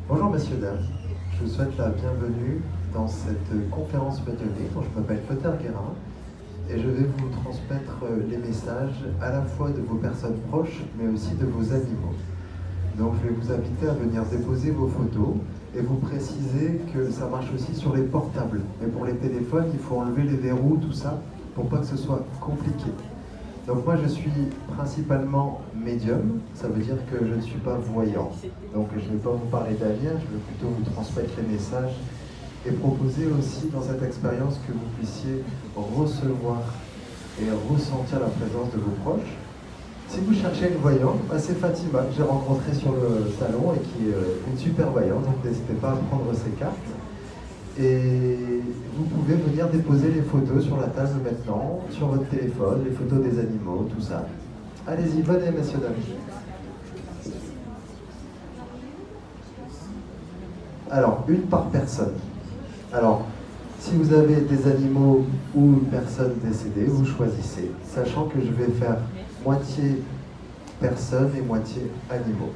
Bonjour messieurs, dames, je vous souhaite la bienvenue dans cette conférence médiumnique dont je m'appelle Clotaire Guérin et je vais vous transmettre les messages à la fois de vos personnes proches mais aussi de vos animaux. Donc je vais vous inviter à venir déposer vos photos et vous préciser que ça marche aussi sur les portables. Mais pour les téléphones, il faut enlever les verrous, tout ça, pour pas que ce soit compliqué. Donc moi je suis principalement médium, ça veut dire que je ne suis pas voyant. Donc je ne vais pas vous parler d'avenir, je vais plutôt vous transmettre les messages et proposer aussi dans cette expérience que vous puissiez recevoir et ressentir la présence de vos proches. Si vous cherchez une voyante, c'est Fatima que j'ai rencontrée sur le salon et qui est une super voyante, donc n'hésitez pas à prendre ses cartes. Et vous pouvez venir déposer les photos sur la table maintenant, sur votre téléphone, les photos des animaux, tout ça. Allez-y, venez messieurs, dames. Alors, une par personne. Alors, si vous avez des animaux ou une personne décédée, vous choisissez, sachant que je vais faire moitié personne et moitié animaux.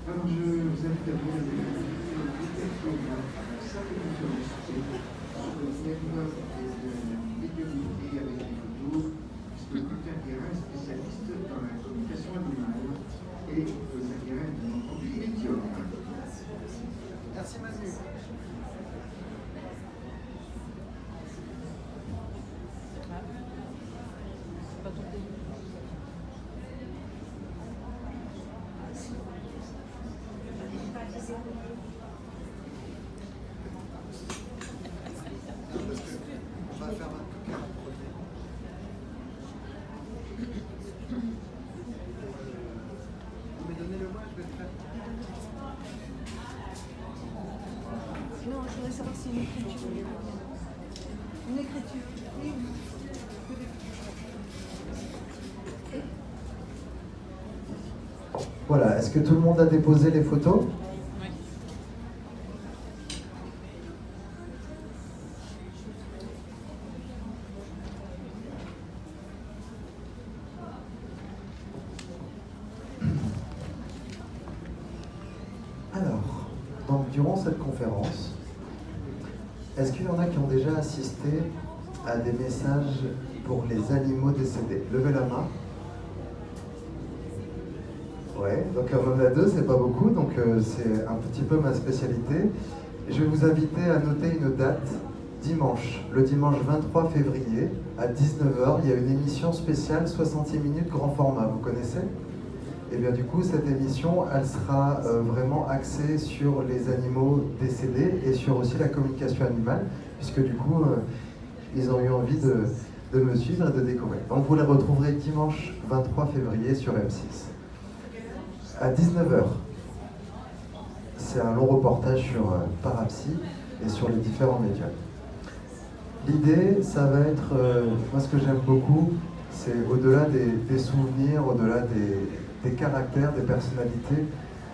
Alors, je vous invite à venir sur network de médiumnité avec les photos, puisque Clotaire Guérin est spécialiste dans la communication animale et Clotaire Guérin est bien entendu médium. Merci Manu. Non, je voudrais savoir si c'est une écriture. Une écriture, oui. Voilà, est-ce que tout le monde a déposé les photos ? Oui. Alors, donc durant cette conférence, est-ce qu'il y en a qui ont déjà assisté à des messages pour les animaux décédés? Levez la main. Ouais, donc on en a deux, c'est pas beaucoup, donc c'est un petit peu ma spécialité. Je vais vous inviter à noter une date, dimanche, le dimanche 23 février, à 19h, il y a une émission spéciale 66 minutes grand format, vous connaissez? Et bien du coup, cette émission, elle sera vraiment axée sur les animaux décédés et sur aussi la communication animale, puisque du coup, ils ont eu envie de me suivre et de découvrir. Donc vous les retrouverez dimanche 23 février sur M6. À 19h. C'est un long reportage sur Parapsy et sur les différents médias. L'idée, ça va être, moi ce que j'aime beaucoup, c'est au-delà des souvenirs, au-delà des caractères, des personnalités,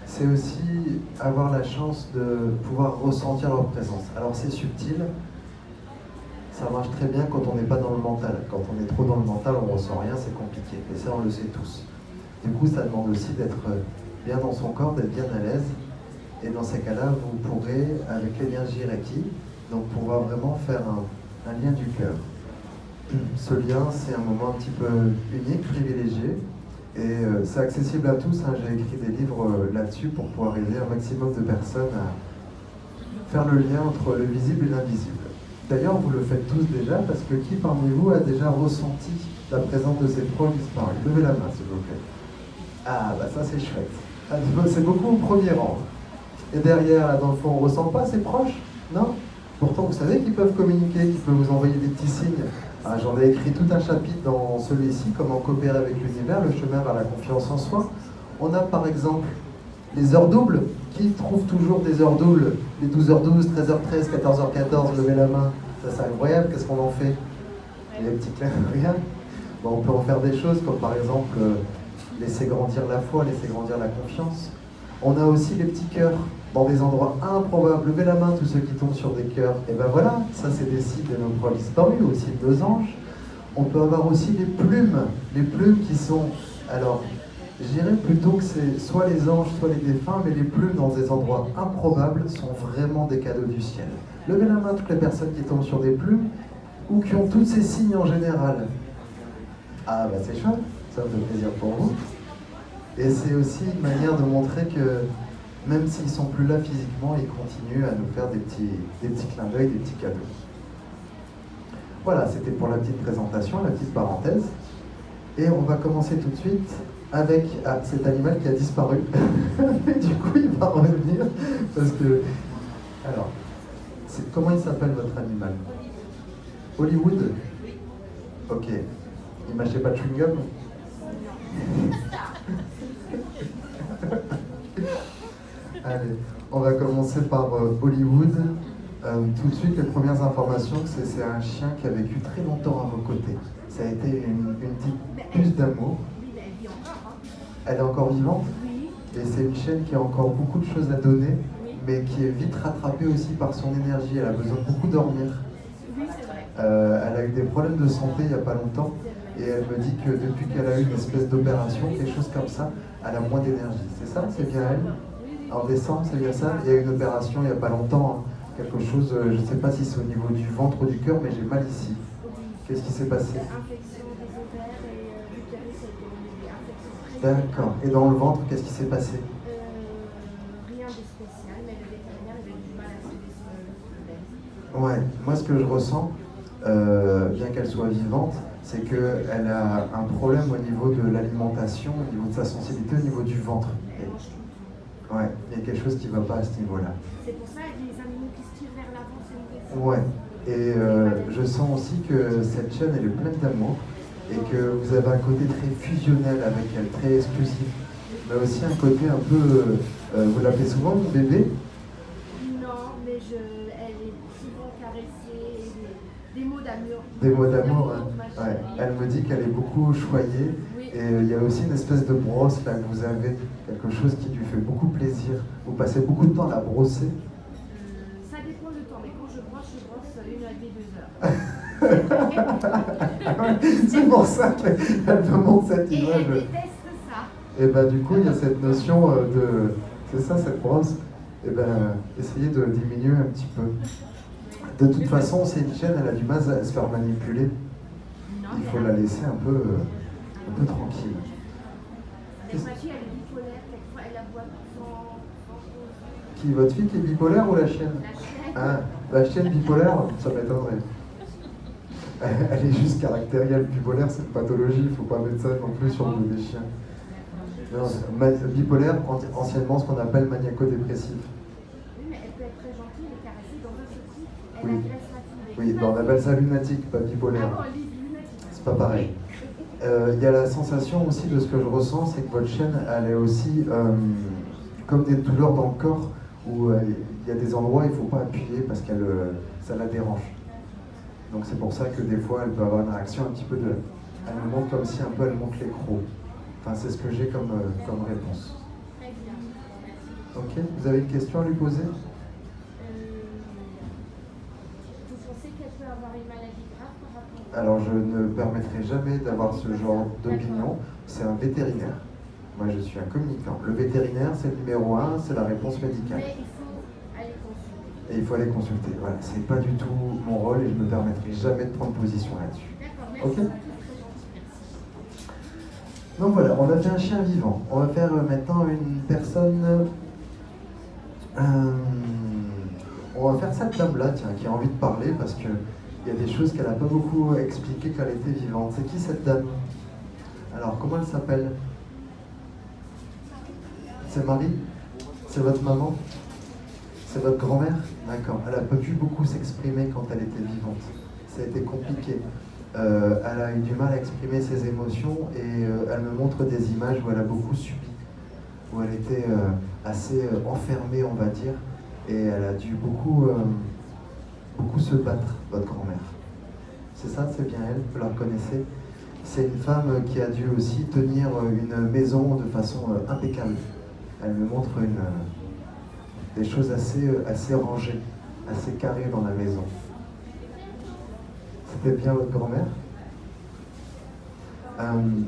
c'est aussi avoir la chance de pouvoir ressentir leur présence. Alors c'est subtil, ça marche très bien quand on n'est pas dans le mental. Quand on est trop dans le mental, on ne ressent rien, c'est compliqué. Et ça, on le sait tous. Du coup, ça demande aussi d'être bien dans son corps, d'être bien à l'aise. Et dans ces cas-là, vous pourrez, avec l'énergie Reiki, donc pouvoir vraiment faire un lien du cœur. Ce lien, c'est un moment un petit peu unique, privilégié, et c'est accessible à tous. Hein. J'ai écrit des livres là-dessus pour pouvoir aider un maximum de personnes à faire le lien entre le visible et l'invisible. D'ailleurs, vous le faites tous déjà, parce que qui parmi vous a déjà ressenti la présence de ses proches disparus? Levez la main, s'il vous plaît. Ah, bah ça c'est chouette. Ah, c'est beaucoup au premier rang. Et derrière, là dans le fond, on ne ressent pas ses proches? Non? Pourtant, vous savez qu'ils peuvent communiquer, qu'ils peuvent vous envoyer des petits signes. Ah, j'en ai écrit tout un chapitre dans celui-ci, comment coopérer avec l'univers, le chemin vers la confiance en soi. On a par exemple les heures doubles. Qui trouve toujours des heures doubles? Les 12h12, 13h13, 14h14, levez la main. Ça c'est incroyable, qu'est-ce qu'on en fait? Et les petits clins de rien. Bon, on peut en faire des choses comme par exemple laisser grandir la foi, laisser grandir la confiance. On a aussi les petits cœurs dans des endroits improbables. Levez la main tous ceux qui tombent sur des cœurs. Et ben voilà, ça c'est des signes de nos proches disparus, aussi de nos anges. On peut avoir aussi les plumes qui sont, alors je dirais plutôt que c'est soit les anges, soit les défunts, mais les plumes dans des endroits improbables sont vraiment des cadeaux du ciel. Levez la main toutes les personnes qui tombent sur des plumes ou qui ont tous ces signes en général. Ah bah c'est chouette, ça me fait plaisir pour vous. Et c'est aussi une manière de montrer que même s'ils sont plus là physiquement, ils continuent à nous faire des petits clins d'œil, des petits cadeaux. Voilà, c'était pour la petite présentation, la petite parenthèse. Et on va commencer tout de suite avec cet animal qui a disparu. Du coup, il va revenir parce que... Alors, comment il s'appelle votre animal? Hollywood? Ok. Il mâchait pas de chewing-gum? Allez, on va commencer par Hollywood. Tout de suite, les premières informations, c'est un chien qui a vécu très longtemps à vos côtés. Ça a été une petite puce d'amour. Elle est encore vivante? Et c'est une chienne qui a encore beaucoup de choses à donner, mais qui est vite rattrapée aussi par son énergie. Elle a besoin de beaucoup dormir. Elle a eu des problèmes de santé il n'y a pas longtemps, et elle me dit que depuis qu'elle a eu une espèce d'opération, quelque chose comme ça, elle a moins d'énergie. C'est ça? C'est bien elle? En décembre, c'est bien ça? Il y a eu une opération il n'y a pas longtemps, hein. Quelque chose, je ne sais pas si c'est au niveau du ventre ou du cœur, mais j'ai mal ici. Qu'est-ce qui s'est passé? Infection des ovaires et l'utérus a été infection très D'accord. Et dans le ventre, qu'est-ce qui s'est passé? rien de spécial, mais le vétérinaire avait du mal à soulever ce problème. Ouais, moi ce que je ressens, bien qu'elle soit vivante, c'est qu'elle a un problème au niveau de l'alimentation, au niveau de sa sensibilité, au niveau du ventre. Ouais, il y a quelque chose qui ne va pas à ce niveau-là. C'est pour ça qu'il y a des animaux qui se tirent vers l'avant, c'est une Ouais, et je sens aussi que cette chaîne, elle est pleine d'amour et que vous avez un côté très fusionnel avec elle, très exclusif, mais aussi un côté un peu, vous l'appelez souvent mon bébé? Non, mais elle est souvent caressée, et des mots d'amour. Des mots d'amour, hein. Ouais. Elle me dit qu'elle est beaucoup choyée, Oui. et il y a aussi une espèce de brosse là que vous avez, quelque chose qui lui fait beaucoup plaisir. Vous passez beaucoup de temps à la brosser. Ça dépend du temps, mais quand je brosse 1 à 2 heures. C'est pour ça qu'elle me montre cette Et image. elle déteste ça. Et bah du coup, il y a cette notion de... C'est ça, cette brosse. Et ben, essayez de diminuer un petit peu. De toute façon, c'est une chienne, elle a du mal à se faire manipuler. Il faut la laisser un peu tranquille. Avec ma fille, elle est bipolaire, quelquefois elle aboie sans Qui, votre fille qui est bipolaire ou la chienne? la chienne. Ah, la chienne bipolaire, ça m'étonnerait. Elle est juste caractérielle. Bipolaire, c'est une pathologie, il ne faut pas mettre ça non plus sur le dos des chiens. Non, bipolaire, anciennement ce qu'on appelle maniaco-dépressif. Oui, mais elle peut être très gentille et caressée dans un seul coup. Elle Oui. agresse la fille. Oui, on appelle ça lunatique, pas bipolaire. Ah bon, lunatique. C'est pas pareil. Il y a la sensation aussi de ce que je ressens, c'est que votre chienne, elle est aussi comme des douleurs dans le corps, où il y a des endroits où il ne faut pas appuyer parce que ça la dérange. Donc c'est pour ça que des fois, elle peut avoir une réaction un petit peu de... Elle me montre comme si un peu elle monte les crocs. Enfin, c'est ce que j'ai comme réponse. Très bien. Merci. Ok, vous avez une question à lui poser? Vous pensez qu'elle peut avoir une maladie grave par rapport à... Alors je ne permettrai jamais d'avoir ce genre d'opinion. C'est un vétérinaire. Moi je suis un communicant. Le vétérinaire, c'est le numéro 1, c'est la réponse médicale. Mais il faut aller consulter. Et il faut aller consulter. Voilà, c'est pas du tout mon rôle et je me permettrai jamais de prendre position là-dessus. D'accord, merci. Ok. C'est très gentil, merci. Donc voilà, on a fait un chien vivant. On va faire maintenant une personne. On va faire cette dame-là, tiens, qui a envie de parler parce qu'il y a des choses qu'elle n'a pas beaucoup expliquées quand elle était vivante. C'est qui cette dame? Alors, comment elle s'appelle? C'est Marie? C'est votre maman? C'est votre grand-mère? D'accord. Elle n'a pas pu beaucoup s'exprimer quand elle était vivante. Ça a été compliqué. Elle a eu du mal à exprimer ses émotions et elle me montre des images où elle a beaucoup subi, où elle était assez enfermée, on va dire, et elle a dû beaucoup se battre, votre grand-mère. C'est ça, c'est bien elle, vous la reconnaissez? C'est une femme qui a dû aussi tenir une maison de façon impeccable. Elle me montre des choses assez rangées, assez carrées dans la maison. C'était bien votre grand-mère?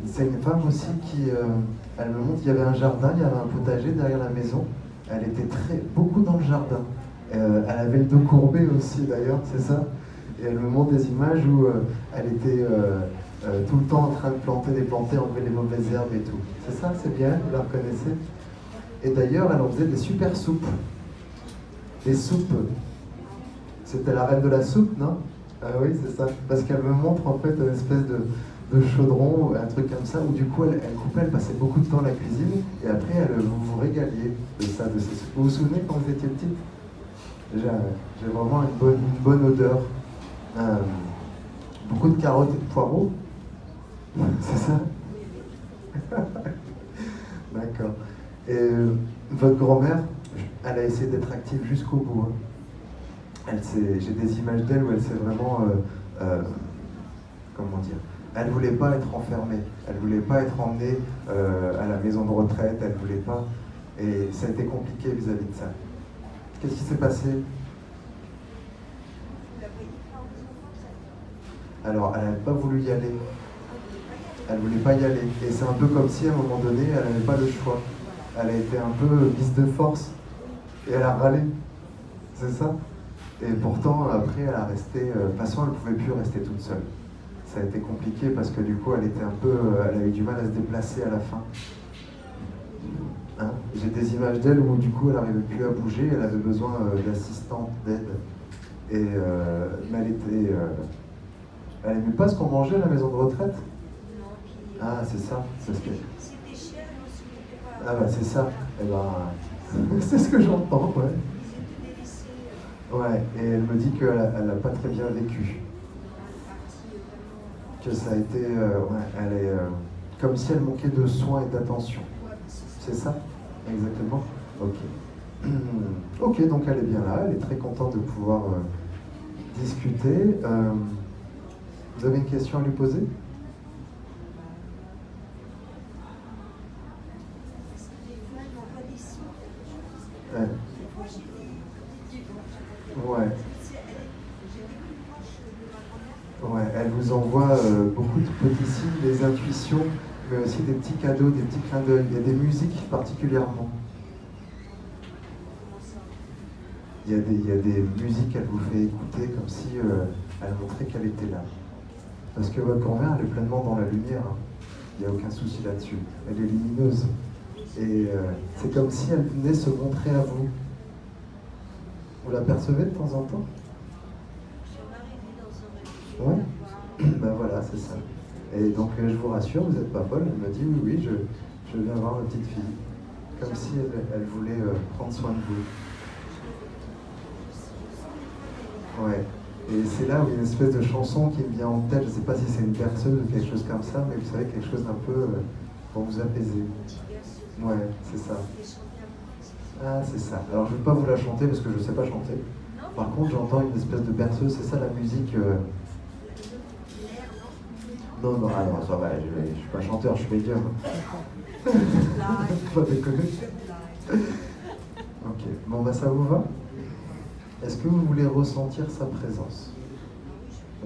C'est une femme aussi qui, elle me montre qu'il y avait un jardin, il y avait un potager derrière la maison. Elle était beaucoup dans le jardin. Elle avait le dos courbé aussi d'ailleurs, c'est ça? Et elle me montre des images où elle était tout le temps en train de planter des plantes, enlever les mauvaises herbes et tout. C'est ça, c'est bien, vous la reconnaissez? Et d'ailleurs, elle en faisait des super soupes. Des soupes. C'était la reine de la soupe, non? Ah oui, c'est ça. Parce qu'elle me montre en fait une espèce de chaudron, un truc comme ça, où du coup elle coupait, elle passait beaucoup de temps à la cuisine, et après vous vous régaliez de ça, de ces soupes. Vous vous souvenez quand vous étiez petite? J'ai vraiment une bonne odeur. Beaucoup de carottes et de poireaux. C'est ça? D'accord. Et votre grand-mère, elle a essayé d'être active jusqu'au bout. Hein. J'ai des images d'elle où elle s'est vraiment... comment dire? Elle ne voulait pas être enfermée. Elle ne voulait pas être emmenée à la maison de retraite. Elle ne voulait pas... Et ça a été compliqué vis-à-vis de ça. Qu'est-ce qui s'est passé? Alors, elle n'avait pas voulu y aller. Elle ne voulait pas y aller. Et c'est un peu comme si, à un moment donné, elle n'avait pas le choix. Elle a été un peu mise de force. Et elle a râlé. C'est ça? Et pourtant, après, elle a resté... de toute façon, elle ne pouvait plus rester toute seule. Ça a été compliqué parce que du coup, elle était un peu... elle avait du mal à se déplacer à la fin. Hein? J'ai des images d'elle où, du coup, elle n'arrivait plus à bouger. Elle avait besoin d'assistante, d'aide. Et mais elle était... elle n'aimait pas ce qu'on mangeait à la maison de retraite? Ah, c'est ça. C'est ce que... Ah bah c'est ça. Eh ben, c'est ce que j'entends, ouais. Ouais, et elle me dit qu'elle n'a pas très bien vécu. Que ça a été... ouais, elle est... comme si elle manquait de soins et d'attention. C'est ça? Exactement? Ok. Ok, donc elle est bien là, elle est très contente de pouvoir discuter. Vous avez une question à lui poser? Ouais. Ouais, elle vous envoie beaucoup de petits signes, des intuitions, mais aussi des petits cadeaux, des petits clins d'œil. Il y a des musiques particulièrement. Il y a des musiques qu'elle vous fait écouter comme si elle montrait qu'elle était là. Parce que votre grand-mère, elle est pleinement dans la lumière. Hein. Il n'y a aucun souci là-dessus. Elle est lumineuse. Et c'est comme si elle venait se montrer à vous. Vous l'apercevez de temps en temps? Ouais. Ben voilà, c'est ça. Et donc je vous rassure, vous n'êtes pas folle. Elle me dit oui, je viens voir ma petite fille. Comme si elle voulait prendre soin de vous. Ouais. Et c'est là où il y a une espèce de chanson qui me vient en tête. Je ne sais pas si c'est une berceuse ou quelque chose comme ça, mais vous savez, quelque chose d'un peu pour vous apaiser. Ouais, c'est ça. Ah, c'est ça. Alors je ne vais pas vous la chanter parce que je ne sais pas chanter. Par contre, j'entends une espèce de berceuse. C'est ça la musique. Non, non, alors ça va, je ne suis pas chanteur, je suis médium. Faut pas déconner. Ok, bon bah ça vous va? Est-ce que vous voulez ressentir sa présence?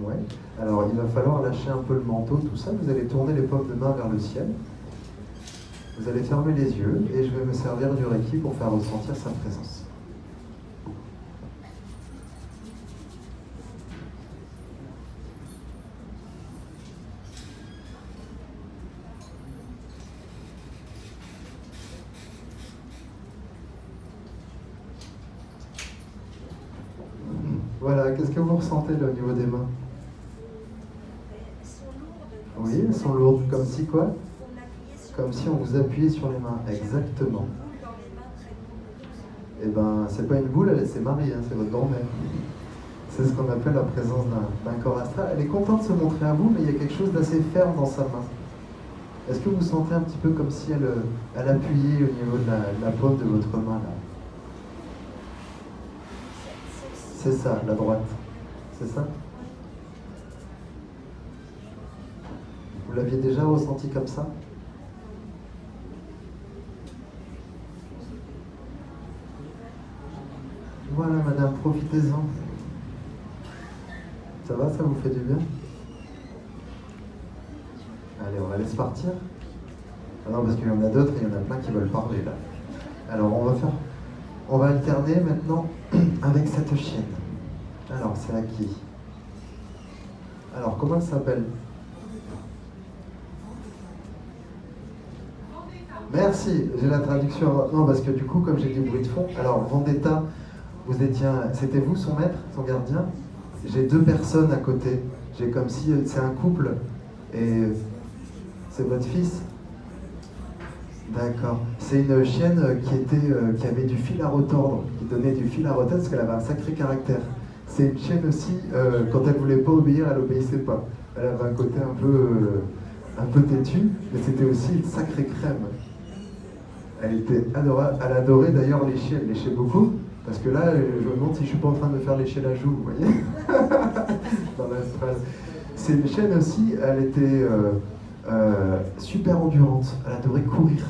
Ouais. Alors il va falloir lâcher un peu le manteau, tout ça. Vous allez tourner les paumes de main vers le ciel. Vous allez fermer les yeux et je vais me servir du Reiki pour faire ressentir sa présence. qu'est-ce que vous ressentez là, au niveau des mains? Elles sont lourdes. Oui, elles sont lourdes. Comme si quoi? On appuyait sur Comme si on vous appuyait sur les mains. Exactement. une boule dans les mains très lourde. Eh ben, c'est pas une boule, c'est Marie, hein, c'est votre grand-mère. C'est ce qu'on appelle la présence d'un corps astral. Elle est contente de se montrer à vous, mais il y a quelque chose d'assez ferme dans sa main. Est-ce que vous sentez un petit peu comme si elle appuyait au niveau de la paume de votre main là? C'est ça, la droite. C'est ça? Vous l'aviez déjà ressenti comme ça? Voilà, madame, profitez-en. Ça va, ça vous fait du bien? Allez, on la laisse partir. Ah non, parce qu'il y en a d'autres et il y en a plein qui veulent parler là. Alors, on va alterner maintenant avec cette chienne. Alors, c'est à qui? Alors, comment elle s'appelle? Merci, j'ai la traduction. Non, parce que du coup, comme j'ai du bruit de fond, alors Vendetta, c'était vous son maître, son gardien? J'ai deux personnes à côté. J'ai comme si c'est un couple et c'est votre fils? D'accord. C'est une chienne qui avait du fil à retordre, qui donnait du fil à retordre parce qu'elle avait un sacré caractère. C'est une chienne aussi, quand elle voulait pas obéir, elle obéissait pas. Elle avait un côté un peu têtu, mais c'était aussi une sacrée crème. Elle était adorable. Elle adorait d'ailleurs lécher, elle léchait beaucoup. Parce que là, je me demande si je suis pas en train de me faire lécher la joue, vous voyez. Dans l'astral. C'est une chienne aussi, elle était super endurante. Elle adorait courir.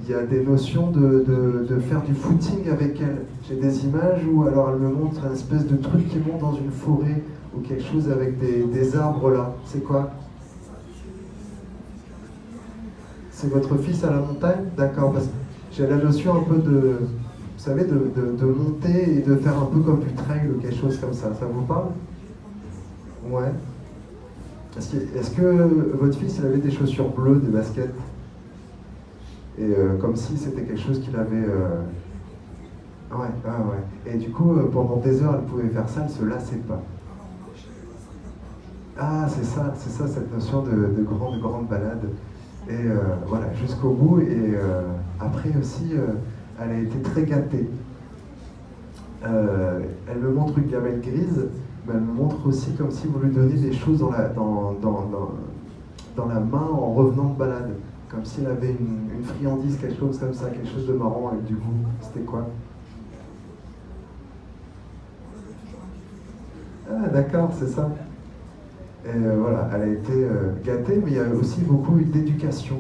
Il y a des notions de faire du footing avec elle. J'ai des images où alors elle me montre une espèce de truc qui monte dans une forêt ou quelque chose avec des arbres là. C'est quoi? C'est votre fils à la montagne? D'accord, parce que j'ai la notion un peu vous savez, de monter et de faire un peu comme du trail ou quelque chose comme ça. Ça vous parle? Ouais. Est-ce que votre fils il avait des chaussures bleues, des baskets? Et comme si c'était quelque chose qu'il avait... Ouais. Et du coup, pendant des heures, elle pouvait faire ça, elle se lassait pas. Ah, c'est ça, cette notion de grande balade. Et voilà, jusqu'au bout. Et après aussi, elle a été très gâtée. Elle me montre une gamelle grise, mais elle me montre aussi comme si vous lui donniez des choses dans la main en revenant de balade. Comme s'il avait une friandise, quelque chose comme ça, quelque chose de marrant avec du goût. C'était quoi? Ah d'accord, c'est ça. Et voilà, elle a été gâtée, mais il y a aussi beaucoup eu d'éducation.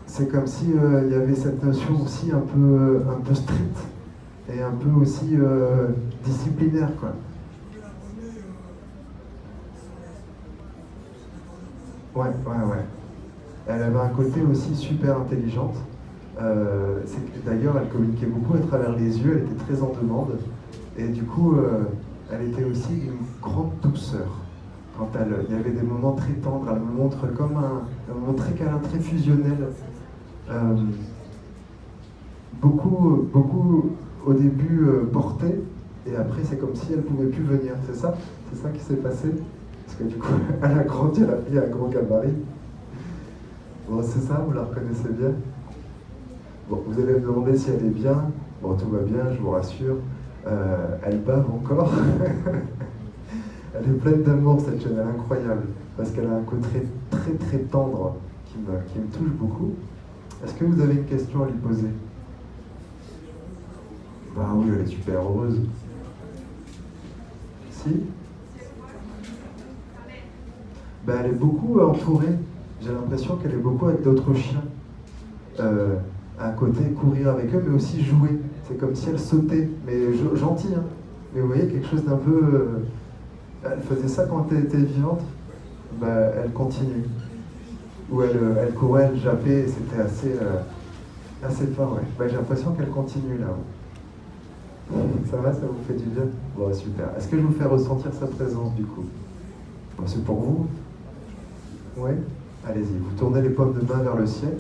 C'est comme si il y avait cette notion aussi un peu stricte et un peu aussi disciplinaire, quoi. Ouais. Elle avait un côté aussi super intelligente. D'ailleurs, elle communiquait beaucoup à travers les yeux, elle était très en demande. Et du coup, elle était aussi d'une grande douceur. Quand il y avait des moments très tendres, elle me montre comme un moment très câlin, très fusionnel. Beaucoup au début portée, et après c'est comme si elle pouvait plus venir. C'est ça qui s'est passé? Parce que du coup, elle a grandi, elle a pris un gros gabarit. Bon, c'est ça, vous la reconnaissez bien? Bon, vous allez me demander si elle est bien. Bon, tout va bien, je vous rassure. Elle bave encore. Elle est pleine d'amour, cette jeune, elle est incroyable. Parce qu'elle a un côté très très tendre qui me touche beaucoup. Est-ce que vous avez une question à lui poser? Bah oui, elle est super heureuse. Si? Ben, elle est beaucoup entourée. J'ai l'impression qu'elle est beaucoup avec d'autres chiens. À côté, courir avec eux, mais aussi jouer. C'est comme si elle sautait, mais gentille. Hein. Mais vous voyez, quelque chose d'un peu... elle faisait ça quand elle était vivante. Ben, elle continue. Ou elle courait, elle jappait, et c'était assez fort. Ouais. Ben, j'ai l'impression qu'elle continue là-haut. Ça va, ça vous fait du bien? Bon, super. Est-ce que je vous fais ressentir sa présence du coup? Bon, c'est pour vous? Oui? Allez-y, vous tournez les paumes de main vers le ciel.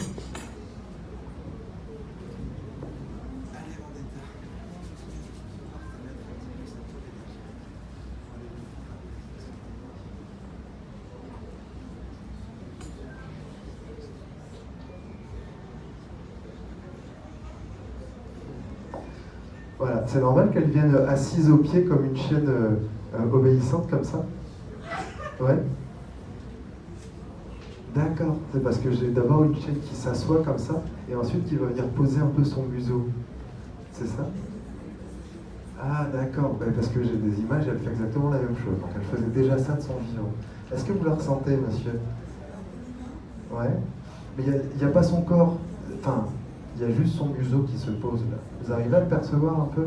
Voilà, c'est normal qu'elle vienne assise au pied comme une chienne obéissante comme ça? Ouais. D'accord, c'est parce que j'ai d'abord une chienne qui s'assoit comme ça et ensuite qui va venir poser un peu son museau. C'est ça? Ah d'accord, ben, parce que j'ai des images, elle fait exactement la même chose. Donc elle faisait déjà ça de son vivant. Est-ce que vous la ressentez, monsieur? Ouais. Mais il n'y a pas son corps. Enfin, il y a juste son museau qui se pose là. Vous arrivez à le percevoir un peu?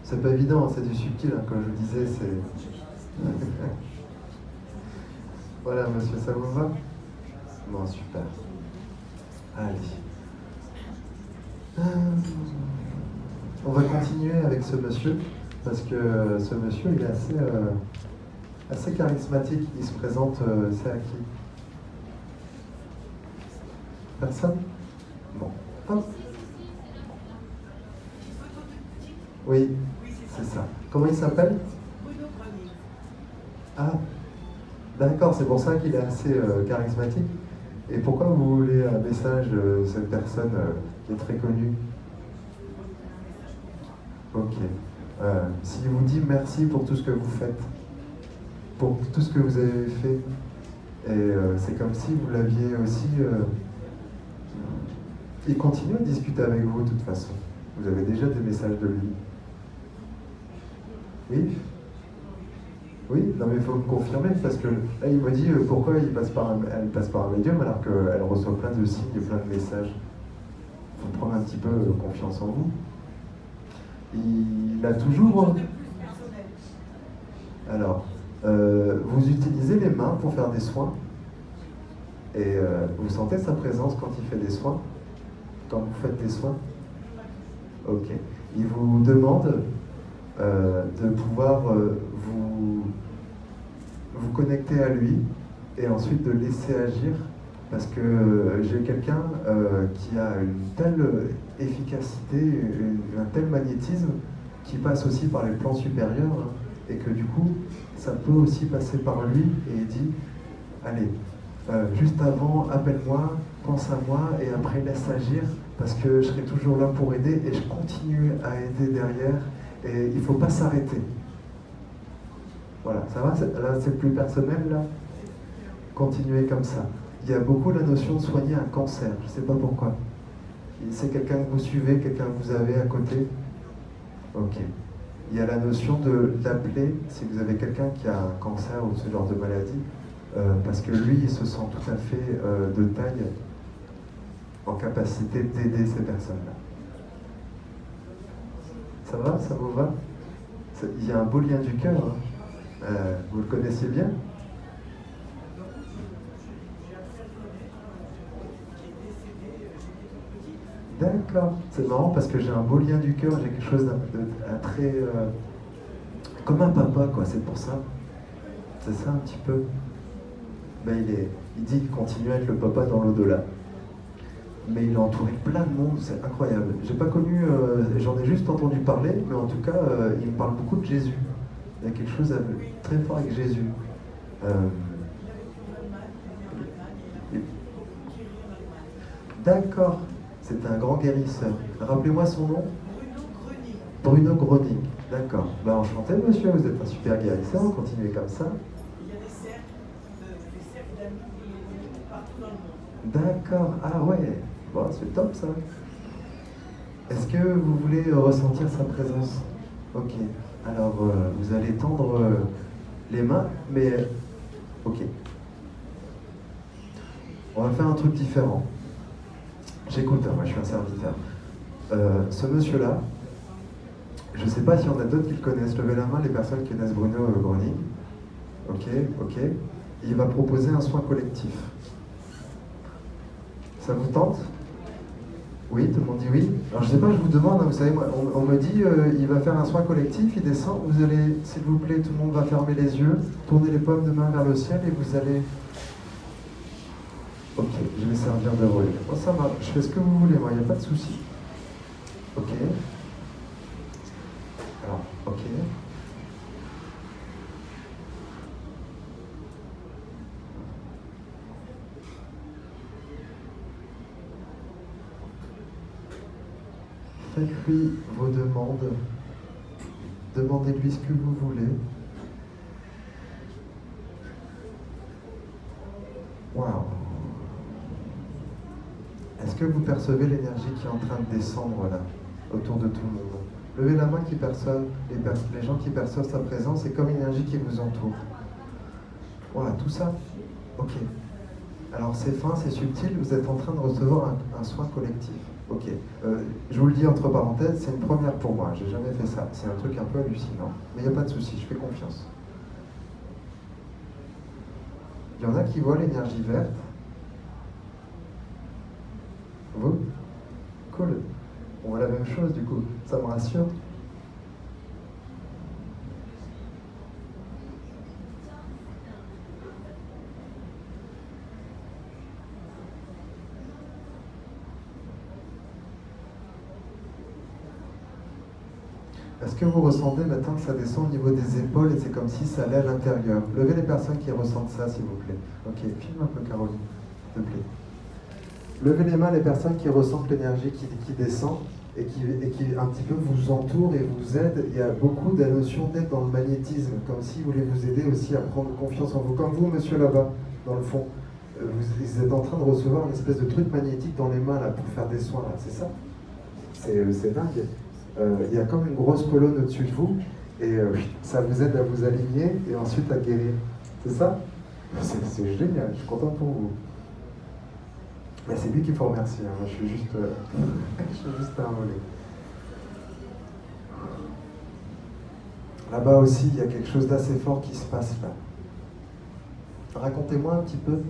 C'est pas évident, hein, c'est du subtil, hein, comme je vous disais, c'est... Voilà, monsieur, ça vous va? Bon, super. Allez. On va continuer avec ce monsieur, parce que ce monsieur, il est assez charismatique. Il se présente, c'est à qui? Personne? Bon. Hop. Oui, c'est ça. Comment il s'appelle? Ah, d'accord, c'est pour ça qu'il est assez charismatique. Et pourquoi vous voulez un message de cette personne qui est très connue? Ok. S'il vous dit merci pour tout ce que vous faites, pour tout ce que vous avez fait, et c'est comme si vous l'aviez aussi... il continue à discuter avec vous de toute façon. Vous avez déjà des messages de lui. Oui? Oui, non mais il faut me confirmer parce que là il me dit pourquoi elle passe par un médium alors qu'elle reçoit plein de signes et plein de messages. Il faut prendre un petit peu confiance en vous. Il a toujours... Alors, vous utilisez les mains pour faire des soins et vous sentez sa présence quand il fait des soins? Quand vous faites des soins? Ok. Il vous demande de pouvoir vous connecter à lui et ensuite de laisser agir parce que j'ai quelqu'un qui a une telle efficacité, un tel magnétisme qui passe aussi par les plans supérieurs hein, et que du coup ça peut aussi passer par lui et il dit allez, juste avant appelle-moi, pense à moi et après laisse agir parce que je serai toujours là pour aider et je continue à aider derrière et il ne faut pas s'arrêter. Voilà, ça va? Là, c'est plus personnel, là? Continuez comme ça. Il y a beaucoup la notion de soigner un cancer, je ne sais pas pourquoi. C'est quelqu'un que vous suivez, quelqu'un que vous avez à côté? Ok. Il y a la notion d'appeler, si vous avez quelqu'un qui a un cancer ou ce genre de maladie, parce que lui, il se sent tout à fait de taille, en capacité d'aider ces personnes-là. Ça va? Ça vous va? Il y a un beau lien du cœur, hein. Vous le connaissiez bien? D'accord, c'est marrant parce que j'ai un beau lien du cœur, j'ai quelque chose d'un très... comme un papa, quoi, c'est pour ça. C'est ça un petit peu. Ben, il dit qu'il continue à être le papa dans l'au-delà. Mais il est entouré de plein de monde, c'est incroyable. J'ai pas connu, j'en ai juste entendu parler, mais en tout cas, il me parle beaucoup de Jésus. Il y a quelque chose de très fort avec Jésus. D'accord, c'est un grand guérisseur. Rappelez-moi son nom. Bruno Gröning. D'accord. Ben, enchanté, monsieur, vous êtes un super guérisseur, continuez comme ça. Il y a des cercles d'amis partout dans le monde. D'accord, ah ouais, bon, c'est top ça. Est-ce que vous voulez ressentir sa présence? Ok, alors vous allez tendre les mains, mais ok. On va faire un truc différent. J'écoute, hein, moi je suis un serviteur. Ce monsieur-là, je ne sais pas s'il y en a d'autres qui le connaissent. Levez la main les personnes qui connaissent Bruno Gröning. Ok, ok. Il va proposer un soin collectif. Ça vous tente? Oui, tout le monde dit oui. Alors je sais pas, je vous demande, hein, vous savez, moi, on me dit il va faire un soin collectif, il descend, vous allez, s'il vous plaît, tout le monde va fermer les yeux, tourner les paumes de main vers le ciel et vous allez... Ok, je vais servir de relais. Bon, ça va, je fais ce que vous voulez, moi, il n'y a pas de souci. Ok. Alors, ok. Faites-lui vos demandes. Demandez-lui ce que vous voulez. Waouh. Est-ce que vous percevez l'énergie qui est en train de descendre là, autour de tout le monde? Levez la main qui perçoit, les gens qui perçoivent sa présence, c'est comme une énergie qui vous entoure. Voilà, tout ça. Ok. Alors c'est fin, c'est subtil, vous êtes en train de recevoir un soin collectif. Ok. Je vous le dis entre parenthèses, c'est une première pour moi, j'ai jamais fait ça. C'est un truc un peu hallucinant. Mais il n'y a pas de souci, je fais confiance. Il y en a qui voient l'énergie verte. Vous? Cool. On voit la même chose du coup, ça me rassure. Est-ce que vous ressentez maintenant que ça descend au niveau des épaules et c'est comme si ça allait à l'intérieur? Levez les personnes qui ressentent ça, s'il vous plaît. Ok, filme un peu Caroline, s'il te plaît. Levez les mains les personnes qui ressentent l'énergie qui descend et qui un petit peu vous entoure et vous aide. Il y a beaucoup de notions d'aide dans le magnétisme, comme si vous voulez vous aider aussi à prendre confiance en vous. Comme vous, monsieur là-bas, dans le fond. Vous êtes en train de recevoir une espèce de truc magnétique dans les mains là, pour faire des soins, là, c'est ça? C'est dingue. Il y a comme une grosse colonne au-dessus de vous et ça vous aide à vous aligner et ensuite à guérir. C'est ça? C'est génial, je suis content pour vous. Mais c'est lui qu'il faut remercier, hein. Moi je suis juste un relais. Là-bas aussi, il y a quelque chose d'assez fort qui se passe là. Racontez-moi un petit peu.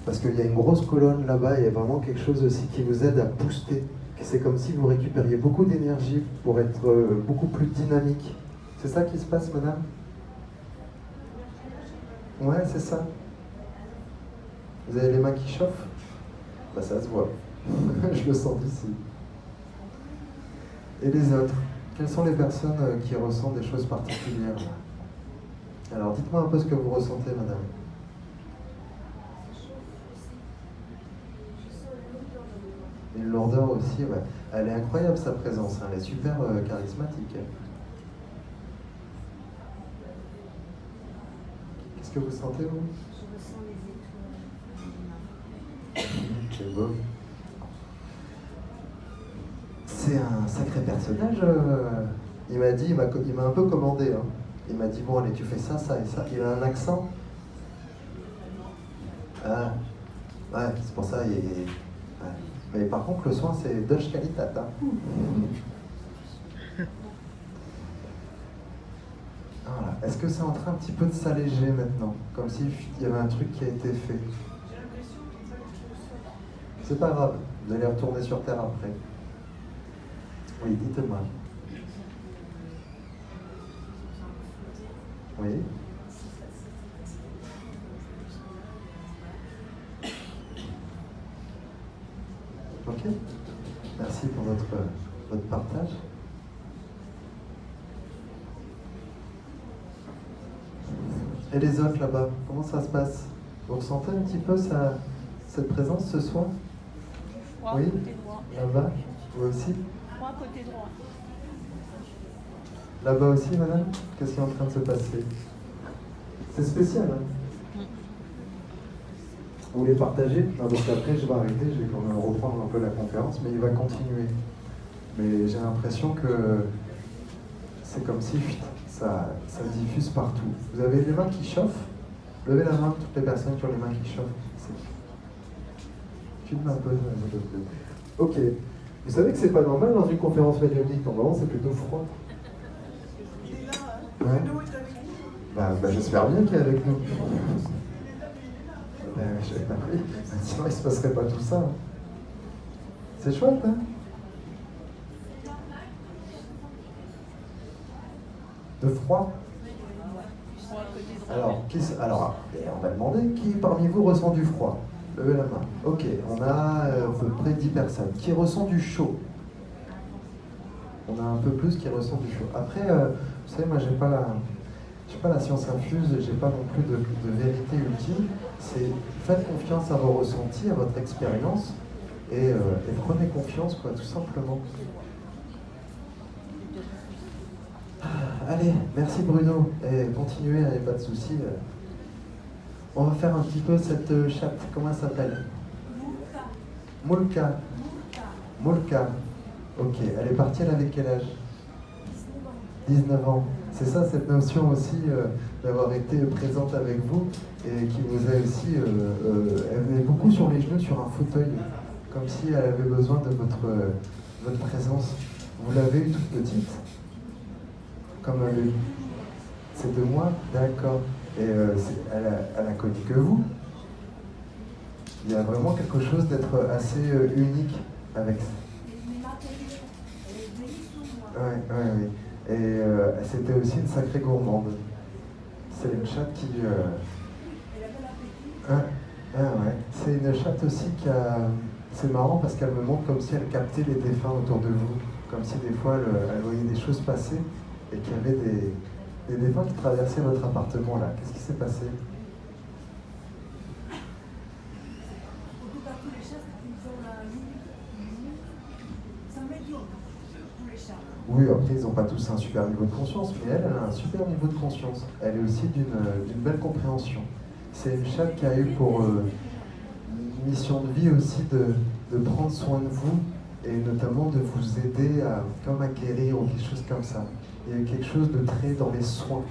Parce qu'il y a une grosse colonne là-bas, il y a vraiment quelque chose aussi qui vous aide à booster. C'est comme si vous récupériez beaucoup d'énergie pour être beaucoup plus dynamique. C'est ça qui se passe, madame? Ouais, c'est ça. Vous avez les mains qui chauffent? Bah ça se voit. Je le sens d'ici. Et les autres? Quelles sont les personnes qui ressentent des choses particulières là? Alors dites-moi un peu ce que vous ressentez, madame. Une lourdeur aussi, ouais. Elle est incroyable sa présence, hein. Elle est super charismatique. Qu'est-ce que vous sentez, vous? Je ressens les étoiles. C'est beau. C'est un sacré personnage. Il m'a dit, il m'a un peu commandé. Hein. Il m'a dit, bon allez, tu fais ça, ça et ça. Il a un accent. Ah, ouais, c'est pour ça, il est... Ouais. Mais par contre, le soin, c'est Dutch Qualitat. Hein. Voilà. Est-ce que c'est en train un petit peu de s'alléger maintenant? Comme s'il y avait un truc qui a été fait. J'ai l'impression qu'il y a quelque chose. C'est pas grave, vous allez retourner sur Terre après. Oui, dites-moi. Oui. Ok. Merci pour votre partage. Et les autres là-bas, comment ça se passe? Vous ressentez un petit peu cette présence ce soir? Moi, Oui. côté droit. Là-bas, vous aussi? Moi, côté droit. Là-bas aussi, madame? Qu'est-ce qui est en train de se passer? C'est spécial, hein? Vous voulez partager? Non, parce qu'après, je vais arrêter, je vais quand même reprendre un peu la conférence, mais il va continuer. Mais j'ai l'impression que c'est comme si ça diffuse partout. Vous avez les mains qui chauffent? Levez la main, toutes les personnes qui ont les mains qui chauffent. Filme un peu. Ok. Vous savez que c'est pas normal dans une conférence médiumnique, normalement c'est plutôt froid. Il est là, hein. Ouais. Bruno est avec nous. Bah, j'espère bien qu'il est avec nous. Oui. Sinon il se passerait pas tout ça. Hein. C'est chouette, hein? De froid? Alors, on va demander qui parmi vous ressent du froid? Levez la main. Ok, on a à peu près 10 personnes. Qui ressent du chaud? On a un peu plus qui ressent du chaud. Après, vous savez, moi, j'ai pas la science infuse, j'ai pas non plus de vérité ultime. Faites confiance à vos ressentis, à votre expérience, et prenez confiance, quoi, tout simplement. Allez, merci Bruno, et continuez, il n'y a pas de souci. On va faire un petit peu cette chatte, comment elle s'appelle? Moulka. Moulka. Ok, elle est partie, elle avait quel âge? 19 ans. C'est ça, cette notion aussi d'avoir été présente avec vous et qui vous a aussi... elle venait beaucoup sur les genoux, sur un fauteuil, comme si elle avait besoin de votre présence. Vous l'avez eu toute petite? Comme c'est 2 mois? D'accord. Et elle a connu que vous? Il y a vraiment quelque chose d'être assez unique avec ça. Ouais. Et c'était aussi une sacrée gourmande. C'est une chatte qui... ouais. C'est une chatte aussi qui a... C'est marrant parce qu'elle me montre comme si elle captait les défunts autour de vous. Comme si des fois elle voyait des choses passer et qu'il y avait des défunts qui traversaient votre appartement là. Qu'est-ce qui s'est passé? En tout cas, tous les chats, ils ont la limite. Ça m'améliore, tous les chats. Oui, après ils n'ont pas tous un super niveau de conscience, mais elle a un super niveau de conscience. Elle est aussi d'une belle compréhension. C'est une chatte qui a eu pour mission de vie aussi de prendre soin de vous et notamment de vous aider comme à guérir ou quelque chose comme ça. Il y a quelque chose de très dans les soins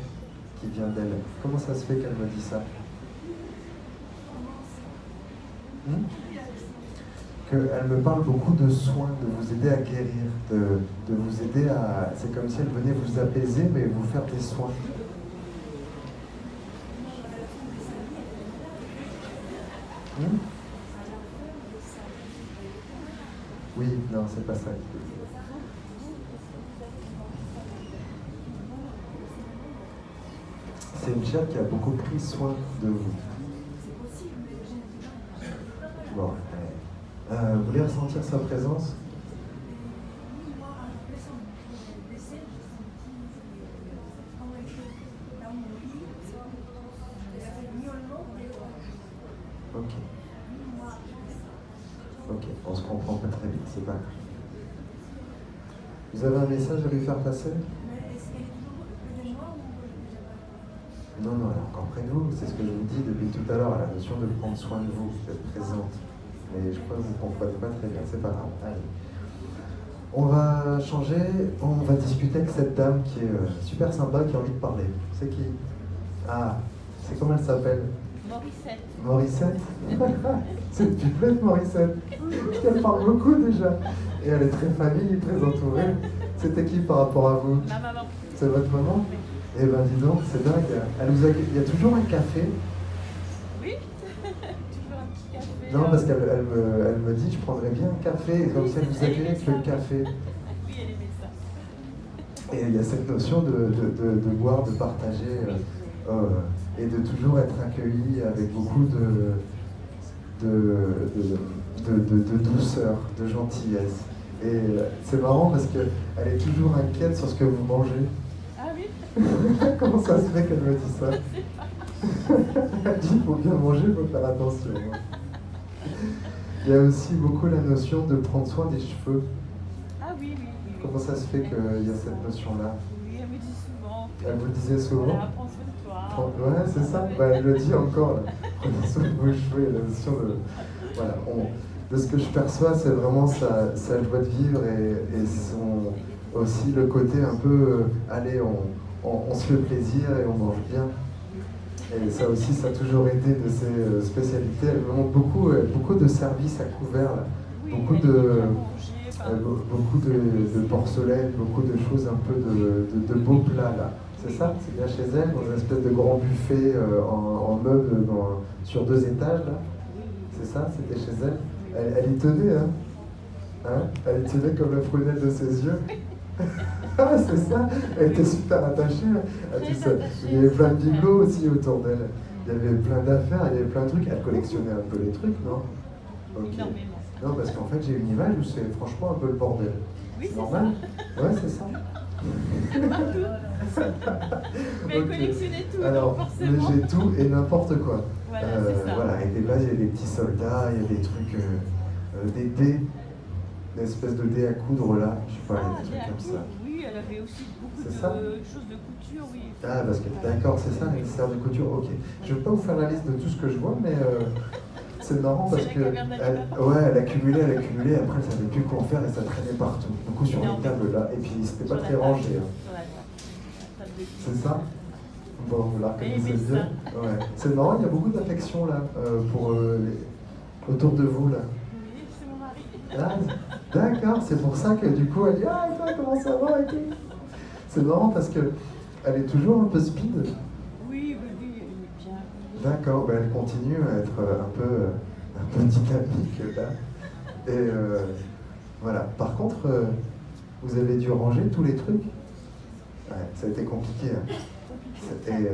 qui vient d'elle. Comment ça se fait qu'elle me dit ça? Qu'elle me parle beaucoup de soins, de vous aider à guérir, de vous aider à... C'est comme si elle venait vous apaiser, mais vous faire des soins. Oui, non, c'est pas ça. C'est une chatte qui a beaucoup pris soin de vous. Bon, vous voulez ressentir sa présence? Ok, on se comprend pas très vite, c'est pas grave. Vous avez un message à lui faire passer? Non, elle est encore près de vous, c'est ce que je vous dis depuis tout à l'heure, la notion de prendre soin de vous, d'être présente. Mais je crois que vous ne comprenez pas très bien, c'est pas grave. Allez. On va changer, on va discuter avec cette dame qui est super sympa, qui a envie de parler. C'est qui? Ah, c'est comment elle s'appelle? Morissette. Morissette? C'est une pipelette, Morissette. Elle parle beaucoup déjà. Et elle est très famille, très entourée. C'était qui par rapport à vous? Ma maman. C'est votre maman? Eh ben dis donc, c'est dingue. Il y a toujours un café. Oui, toujours un petit café. Non, parce qu'elle me dit, je prendrais bien un café, comme si elle vous accueillait avec le café. Oui, elle aimait ça. Et il y a cette notion de boire, de partager, et de toujours être accueilli avec beaucoup de douceur, de gentillesse. Et c'est marrant parce qu'elle est toujours inquiète sur ce que vous mangez. Ah oui? Comment ça se fait qu'elle me dit ça? Elle dit qu'il faut bien manger, il faut faire attention. Il y a aussi beaucoup la notion de prendre soin des cheveux. Ah oui. Comment ça se fait qu'il y a cette notion-là? Oui, elle me dit souvent. Elle vous disait souvent? Voilà, prends soin de toi. Ouais, c'est ça. Bah, elle le dit encore. Là. Prenez soin de vos cheveux. Il y a la notion de... Voilà, de ce que je perçois, c'est vraiment sa joie de vivre et aussi le côté un peu, allez, on se fait plaisir et on mange bien. Et ça aussi, ça a toujours été de ses spécialités. Elle me montre beaucoup de services à couvert, là. Oui, beaucoup de porcelaine, beaucoup de choses un peu de beaux plats là. C'est ça? C'est bien chez elle, dans une espèce de grand buffet en meubles sur 2 étages là. C'est ça? C'était chez elle? Elle y tenait, hein? Elle y tenait comme la prunelle de ses yeux. Ah, c'est ça, elle était super attachée à tout ça. Il y avait plein de bibelots aussi autour d'elle. Il y avait plein d'affaires, il y avait plein de trucs. Elle collectionnait un peu les trucs, non? Ok. Non, parce qu'en fait, j'ai une image où c'est franchement un peu le bordel. Oui, c'est normal? Ouais, c'est ça. Mais elle collectionnait tout, alors, donc forcément. j'ai tout et n'importe quoi. Voilà, c'est ça. Voilà, et des bases, il y a des petits soldats, il y a des trucs des dés, une espèce de dés à coudre là, je sais pas, des des trucs comme à ça. Oui, elle avait aussi beaucoup C'est de ça choses de couture, oui. Ah, parce que d'accord, c'est ça, nécessaire de couture, ok. Je vais pas vous faire la liste de tout ce que je vois, mais c'est marrant parce C'est que la caverne d'Alibaba. ouais, elle accumulait, après elle savait plus quoi en faire et ça traînait partout. Du coup sur les tables là, et puis c'était pas Sur la très table. rangé. Hein. Sur la table de cuisine. C'est ça? Bon, vous la reconnaissez Mais bien. Ouais. C'est marrant, il y a beaucoup d'affection là autour de vous là. Oui, c'est mon mari. Ah, d'accord, c'est pour ça que du coup elle dit ah et toi comment ça va et tout. C'est marrant parce que elle est toujours un peu speed. Oui, elle est bien. D'accord, ben elle continue à être un peu dynamique là. Et voilà. Par contre, vous avez dû ranger tous les trucs. Ouais, ça a été compliqué. Hein. C'était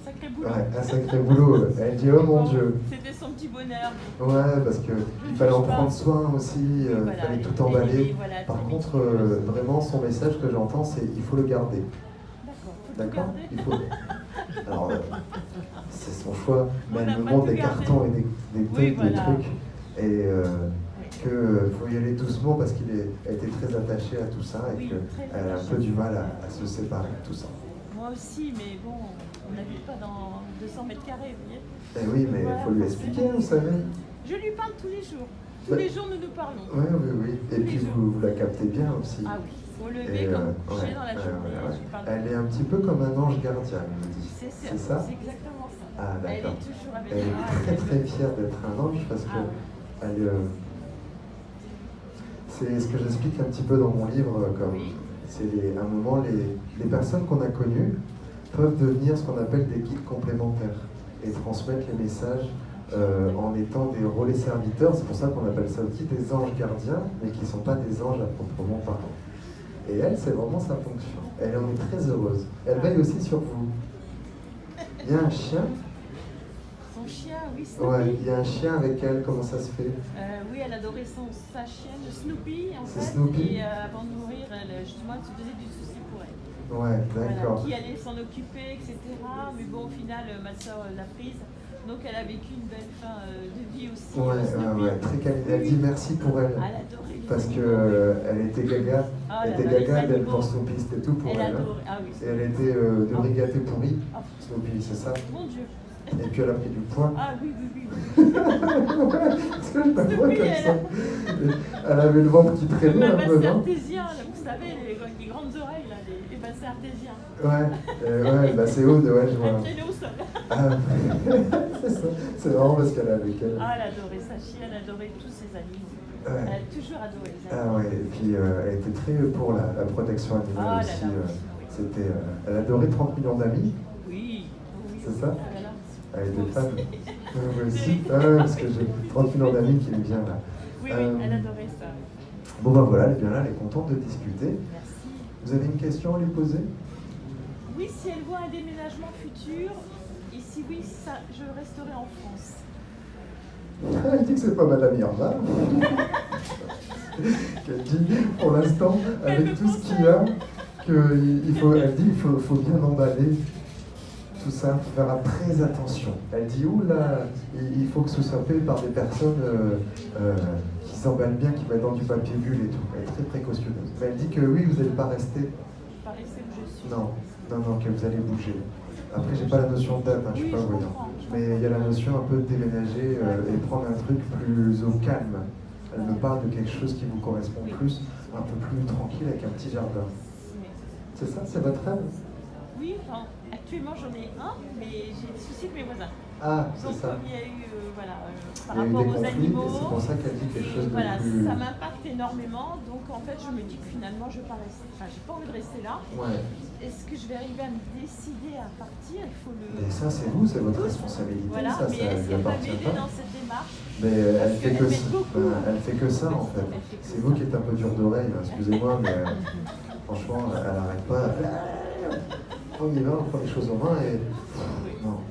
Sacré boulot. ouais, un sacré boulot. Elle dit oh mon Dieu. C'était son petit bonheur. Ouais, parce qu'il fallait en prendre soin aussi, il Voilà, fallait tout et emballer. voilà, Par très contre, vraiment, son message que j'entends, c'est il faut le garder. D'accord. Faut tout D'accord garder. Il faut. Alors, c'est son choix, mais On elle n'a me pas montre tout des gardé. cartons et des Oui, trucs, des voilà. trucs. Et qu'il faut y aller doucement parce qu'elle était très attachée à tout ça et Oui, très qu'elle a un attachée. peu du mal à se séparer de tout ça. Moi aussi, mais bon, on n'habite pas dans 200 mètres carrés, vous voyez. Eh oui, mais il faut lui expliquer, vous savez. Je lui parle tous les jours. Tous Bah, les jours, nous nous parlons. Oui, oui, oui. Et puis vous la captez bien aussi. Ah oui, au Et, lever comme coucher ouais, dans la ouais, journée, ouais, ouais. je lui parle. Elle est un petit peu comme un ange gardien, il me dit. C'est ça c'est exactement ça. Ah, Elle d'accord. est toujours avec Elle moi. est très très fière d'être un ange parce que Ah elle, c'est ce que j'explique un petit peu dans mon livre. Comme Oui. c'est un moment, les personnes qu'on a connues peuvent devenir ce qu'on appelle des guides complémentaires et transmettre les messages en étant des relais serviteurs. C'est pour ça qu'on appelle ça aussi des anges gardiens, mais qui ne sont pas des anges à proprement parler. Et elle, c'est vraiment sa fonction. Elle en est très heureuse. Elle veille aussi sur vous. Il y a un chien. Son chien, oui, Snoopy. Ouais, il y a un chien avec elle. Comment ça se fait? Oui, elle adorait sa chienne, Snoopy, en C'est fait. Snoopy. Et avant de mourir, justement, elle se faisait du souci pour elle. Ouais, Voilà, d'accord. qui allait s'en occuper, etc. Mais bon, au final, ma soeur l'a prise. Donc, elle a vécu une belle fin de vie aussi. Ouais, Snoopy. ouais, très câline. Elle dit merci pour elle. Elle adorait les Parce animaux. que elle était gaga. Ah, Elle là était là, les gaga, elle animaux. pour Snoopy, c'était tout pour Elle elle. Hein. adorait. Ah oui. Et elle était de brigaté pourrie, Ah, Snoopy, c'est ça? mon Dieu. Et puis elle a pris du poids. Ah oui, oui, oui. Parce que je la vois Snoopy, comme elle ça. Elle avait le ventre qui Comme traînait un un peu, bassin non? artésien, là, vous savez, les grandes oreilles, là, les bassins artésiens. Ouais, bah c'est Aude, ouais, je vois. Elle traînait au sol. Ah, c'est ça. C'est marrant parce qu'elle est avec elle. Ah, elle adorait sa chienne, elle adorait tous ses animaux. Ouais. Elle a toujours adoré les Ah animaux. ouais, et puis elle était très pour la protection animale Ah là aussi. là, oui. C'était, elle adorait 30 millions d'amis, Oui. c'est ça? Ah là là. Elle était Moi fan. aussi. Moi aussi. Ah ouais, parce que j'ai 30 millions d'amis qui me viennent là. Oui, oui, elle adorait ça. Bon ben voilà, elle est bien là, elle est contente de discuter. Merci. Vous avez une question à lui poser? Oui, si elle voit un déménagement futur, et si oui, ça, je resterai en France. Elle dit que c'est pas Madame Irma. Qu'elle dit, pour l'instant, avec tout ce qu'il y a, elle dit qu'il faut bien emballer tout ça, il faut faire très attention. Elle dit, oula, il faut que ce soit fait par des personnes qui s'emballent bien, qui mettent dans du papier bulle et tout. Elle est très précautionneuse. Mais elle dit que oui, vous n'allez pas rester. Je vais pas rester où je suis. Non, que vous allez bouger. Après, j'ai pas la notion de date, hein, je suis Oui, pas je voyant. comprends. Mais il y a la notion un peu de déménager et prendre un truc plus au calme. Elle me parle de quelque chose qui vous correspond plus, un peu plus tranquille avec un petit jardin. C'est ça, c'est votre rêve? Oui, enfin, actuellement j'en ai un, mais j'ai des soucis avec mes voisins. Ah, c'est Donc ça. comme il y a eu, par Il y a eu rapport des aux conflits animaux, et c'est pour ça qu'elle dit quelque chose de voilà, plus... ça m'impacte énormément. Donc en fait, je me dis que finalement, je ne vais pas rester. Enfin, j'ai pas envie de rester là. Ouais. Est-ce que je vais arriver à me décider à partir? Il faut le. Mais ça, c'est vous, c'est votre responsabilité. Voilà, ça, mais ça est-ce lui qu'elle va appartient m'aider pas. dans cette démarche? Mais elle Parce fait qu'elle que m'aide ça. beaucoup. Elle fait que ça en fait. Elle fait que C'est ça. vous qui êtes un peu dur d'oreille, hein, excusez-moi, mais franchement, elle n'arrête pas. On y va, on prend les choses en main et. Non.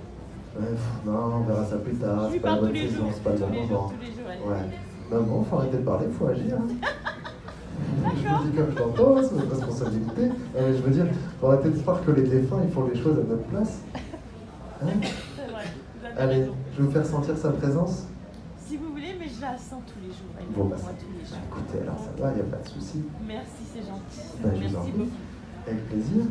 Non, on verra ça plus tard, Je c'est lui pas la parle tous bonne les saison, jours. c'est pas le Tous bon les moment. jours, tous les jours. elle Ouais. dit. Non, bon, faut arrêter de parler, faut agir. Hein. Je D'accord. vous dis comme je l'entends, c'est votre responsabilité. Je veux dire, faut arrêter de croire que les défunts, ils font les choses à notre place. Hein? C'est vrai, vous avez Allez, raison. je vais vous faire sentir sa présence. Si vous voulez, mais je la sens tous les les jours. Elle est Bon, avec moi tous les jours. écoutez, alors ça va, il n'y a pas de souci. Merci, c'est gentil. Ben, je vous en Merci prie. beaucoup. Avec plaisir.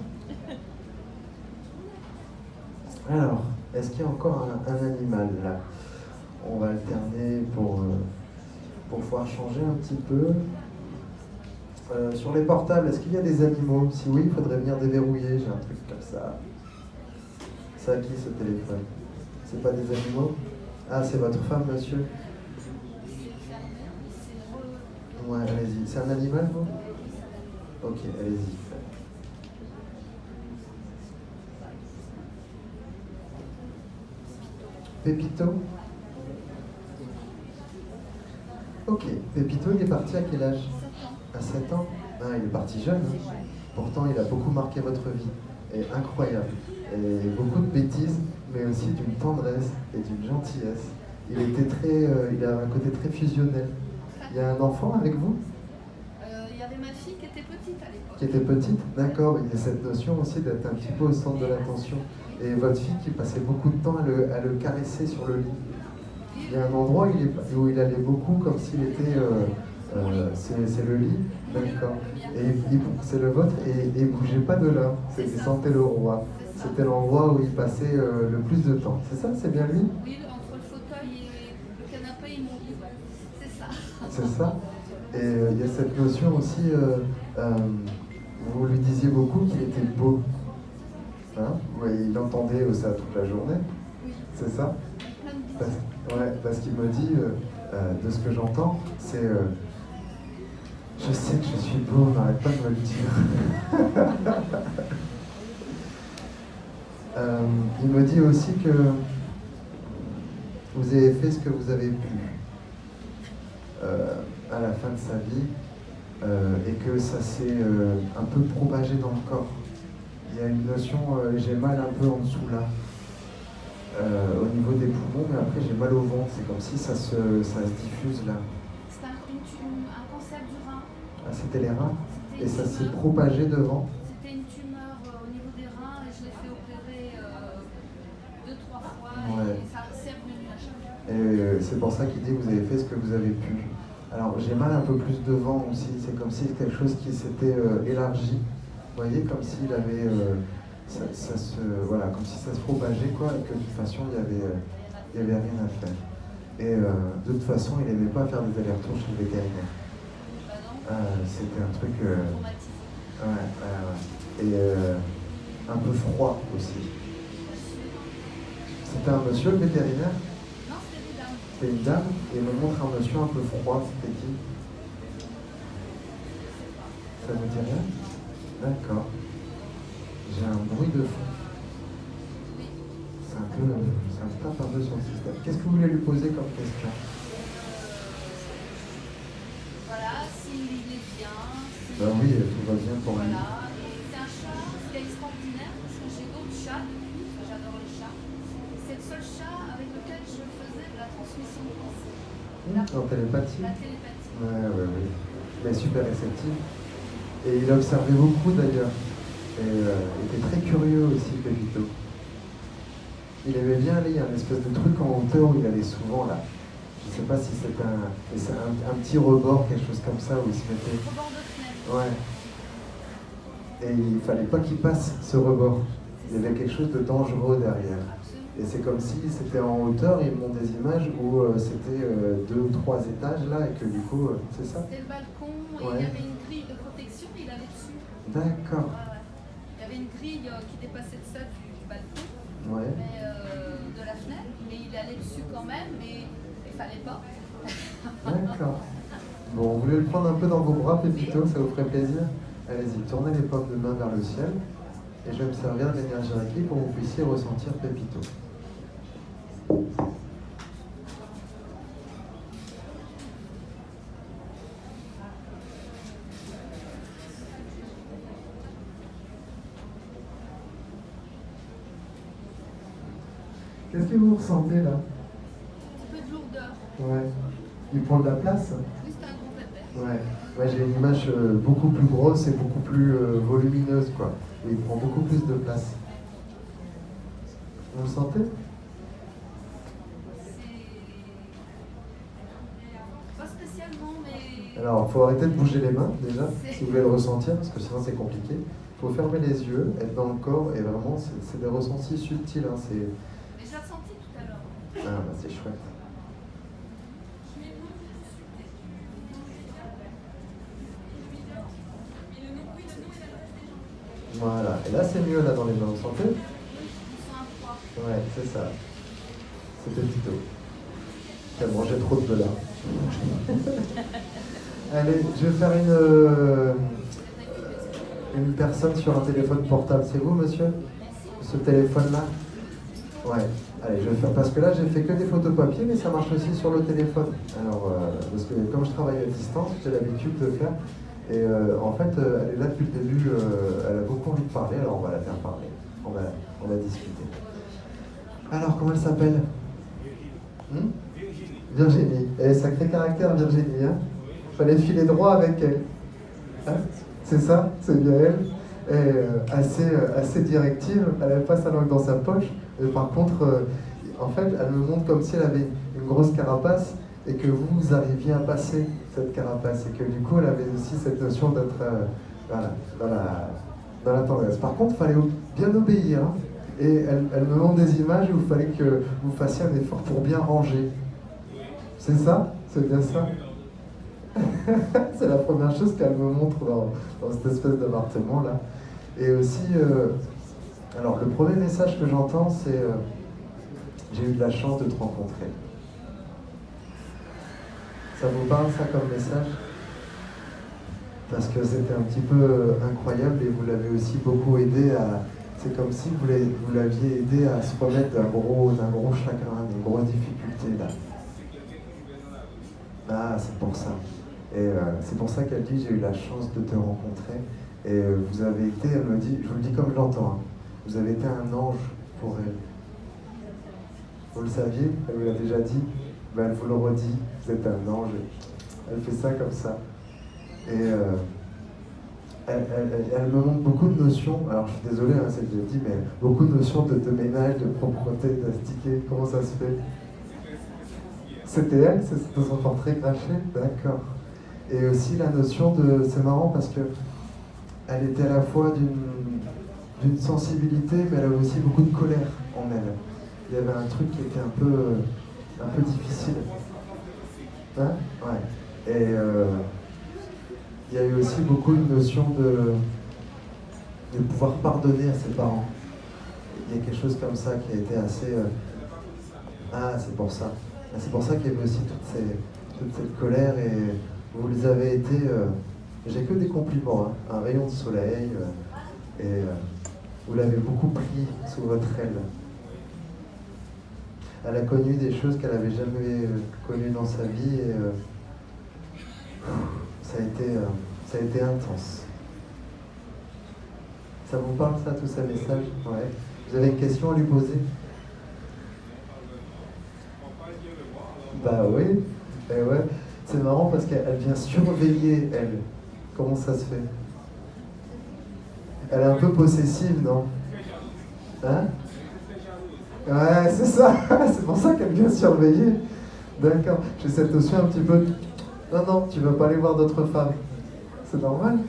Alors, est-ce qu'il y a encore un animal là? On va alterner pour pouvoir changer un petit peu. Sur les portables, est-ce qu'il y a des animaux? Si oui, il faudrait venir déverrouiller. J'ai un truc comme ça. C'est à qui ce téléphone? C'est pas des animaux? Ah, c'est votre femme, monsieur? Ouais, allez-y. C'est un animal, vous? Ok, allez-y. Pépito? Ok, Pépito, il est parti à quel âge? À 7 ans? Ah, il est parti jeune. Hein. Pourtant, il a beaucoup marqué votre vie. Et incroyable. Et beaucoup de bêtises, mais aussi d'une tendresse et d'une gentillesse. Il était il a un côté très fusionnel. Il y a un enfant avec vous? Il y avait ma fille qui était petite à l'époque. Qui était petite? D'accord, il y a cette notion aussi d'être un petit peu au centre de l'attention. Et votre fille qui passait beaucoup de temps à le caresser sur le lit. Il y a un endroit où il allait beaucoup comme s'il était... c'est le lit, d'accord. Et c'est le vôtre et il bougeait pas de là. C'était sentait le roi. C'était l'endroit où il passait le plus de temps. C'est ça? C'est bien lui? Oui, entre le fauteuil et le canapé et mon lit, ouais. C'est ça. C'est ça. Et il y a cette notion aussi, vous lui disiez beaucoup qu'il était beau. Hein? Oui, il entendait ça toute la journée. Oui. C'est ça? Plein de bisous. Parce qu'il me dit, de ce que j'entends, c'est je sais que je suis beau, on n'arrête pas de me le dire. Il me dit aussi que vous avez fait ce que vous avez pu à la fin de sa vie et que ça s'est un peu propagé dans le corps. Il y a une notion, j'ai mal un peu en dessous là. Au niveau des poumons, mais après j'ai mal au ventre, c'est comme si ça se diffuse là. C'était un cancer du rein. Ah, c'était les reins? C'était Et une ça s'est tumeur. propagé devant? C'était une tumeur au niveau des reins et je l'ai fait opérer 2-3 fois Ouais. et ça s'est revenu à chaque fois. Et c'est pour ça qu'il dit que vous avez fait ce que vous avez pu. Alors j'ai mal un peu plus devant aussi, c'est comme si quelque chose qui s'était élargi. Vous voyez, comme s'il avait... voilà, comme si ça se propageait quoi, et que de toute façon il y avait rien à faire. Et de toute façon il n'aimait pas faire des allers-retours chez le vétérinaire. C'était un truc et un peu froid aussi. C'était un monsieur le vétérinaire? Non, c'était des dames. C'était une dame et il me montre un monsieur un peu froid, c'était qui? Ça ne dit rien? D'accord. J'ai un bruit de fond. Ça me tape un peu sur le système. Qu'est-ce que vous voulez lui poser comme question? Voilà, s'il est bien. Ben oui, tout va bien pour lui. Voilà, et c'est un chat, c'est extraordinaire parce que j'ai d'autres chats depuis, parce que j'adore les chats. C'est le seul chat avec lequel je faisais de la transmission de pensée. En télépathie? La télépathie. Oui. Mais super réceptif. Et il observait beaucoup d'ailleurs. Et il était très curieux aussi, Pépito. Il aimait bien aller, il y a une espèce de truc en hauteur où il allait souvent là. Je ne sais pas si c'est un petit rebord, quelque chose comme ça, où il se mettait. Rebord de fenêtre. Ouais. Et il fallait pas qu'il passe ce rebord. Il y avait quelque chose de dangereux derrière. Et c'est comme si c'était en hauteur, il montre des images où c'était 2 ou 3 étages là, et que du coup, c'est ça? C'était le balcon, et Ouais. il y avait une grille de protection, il allait dessus. D'accord. Ouais. Il y avait une grille qui dépassait de ça du balcon, Ouais. mais, de la fenêtre, mais il allait dessus quand même, mais il fallait pas. D'accord. Bon, vous voulez le prendre un peu dans vos bras, Pépito, ça vous ferait plaisir? Allez-y, tournez les paumes de main vers le ciel. Et je vais me servir de l'énergie Reiki pour que vous puissiez ressentir Pépito. Qu'est-ce que vous ressentez là? Un petit peu de lourdeur. Ouais. Il prend de la place? Oui, c'était un gros pépère. Ouais. Moi j'ai une image beaucoup plus grosse et beaucoup plus volumineuse quoi. Et il prend beaucoup plus de place. Vous le sentez? C'est pas spécialement. Alors, il faut arrêter de bouger les mains déjà, si vous voulez le ressentir, parce que sinon c'est compliqué. Il faut fermer les yeux, être dans le corps, et vraiment, c'est des ressentis subtils. Hein, Mais je l'ai ressenti tout à l'heure. Ah, bah c'est chouette. Voilà, et là c'est mieux là dans les mains, vous sentez? Ouais, c'est ça. C'était Tito. Qui a mangé trop de beurre. Allez, je vais faire une personne sur un téléphone portable. C'est vous, monsieur? Ce téléphone-là? Ouais. Allez, je vais faire. Parce que là, j'ai fait que des photos papier, mais ça marche aussi sur le téléphone. Alors, parce que comme je travaille à distance, j'ai l'habitude de le faire. Et en fait, elle est là depuis le début. Elle a beaucoup envie de parler, alors on va la faire parler. On va discuter. Alors, comment elle s'appelle? Virginie. Et sacré caractère, Virginie. Hein, fallait filer droit avec elle. Hein, c'est ça? C'est bien elle. Et assez directive. Elle n'avait pas sa langue dans sa poche. Et par contre, en fait, elle me montre comme si elle avait une grosse carapace et que vous arriviez à passer cette carapace. Et que du coup, elle avait aussi cette notion d'être voilà, dans la tendresse. Par contre, il fallait bien obéir. Hein. Et elle me montre des images où il fallait que vous fassiez un effort pour bien ranger. C'est ça? C'est bien ça? C'est la première chose qu'elle me montre dans cette espèce d'appartement-là. Et aussi, alors le premier message que j'entends, c'est j'ai eu de la chance de te rencontrer. Ça vous parle ça comme message? Parce que c'était un petit peu incroyable et vous l'avez aussi beaucoup aidé à... C'est comme si vous l'aviez aidé à se remettre d'un gros chagrin, d'une grosse difficulté là. Ah, c'est pour ça. Et c'est pour ça qu'elle dit j'ai eu la chance de te rencontrer. Et vous avez été, elle me dit, je vous le dis comme je l'entends, hein, vous avez été un ange pour elle. Vous le saviez? Elle vous l'a déjà dit? Ben, elle vous le redit, vous êtes un ange. Elle fait ça comme ça. Et elle me montre beaucoup de notions, alors je suis désolé, hein, c'est que je dis, mais beaucoup de notions de ménage, de propreté, d'astiquer, comment ça se fait? C'était elle? C'est dans son portrait craché? D'accord. Et aussi la notion de... C'est marrant parce que elle était à la fois d'une sensibilité, mais elle avait aussi beaucoup de colère en elle. Il y avait un truc qui était un peu difficile. Hein? Ouais. Et il y a eu aussi beaucoup de notion de pouvoir pardonner à ses parents. Il y a quelque chose comme ça qui a été assez... Ah, c'est pour ça. C'est pour ça qu'il y avait aussi toute cette colère et vous les avez été... J'ai que des compliments, hein, un rayon de soleil et vous l'avez beaucoup pris sous votre aile. Elle a connu des choses qu'elle n'avait jamais connues dans sa vie et ça a été intense. Ça vous parle ça, tous ces messages? Ouais. Vous avez une question à lui poser? Bah oui, et ouais. C'est marrant parce qu'elle vient surveiller, elle. Comment ça se fait? Elle est un peu possessive, non? Hein? Ouais, c'est ça. C'est pour ça qu'elle vient surveiller. D'accord. J'ai cette notion un petit peu... Non, tu vas pas aller voir d'autres femmes. C'est normal?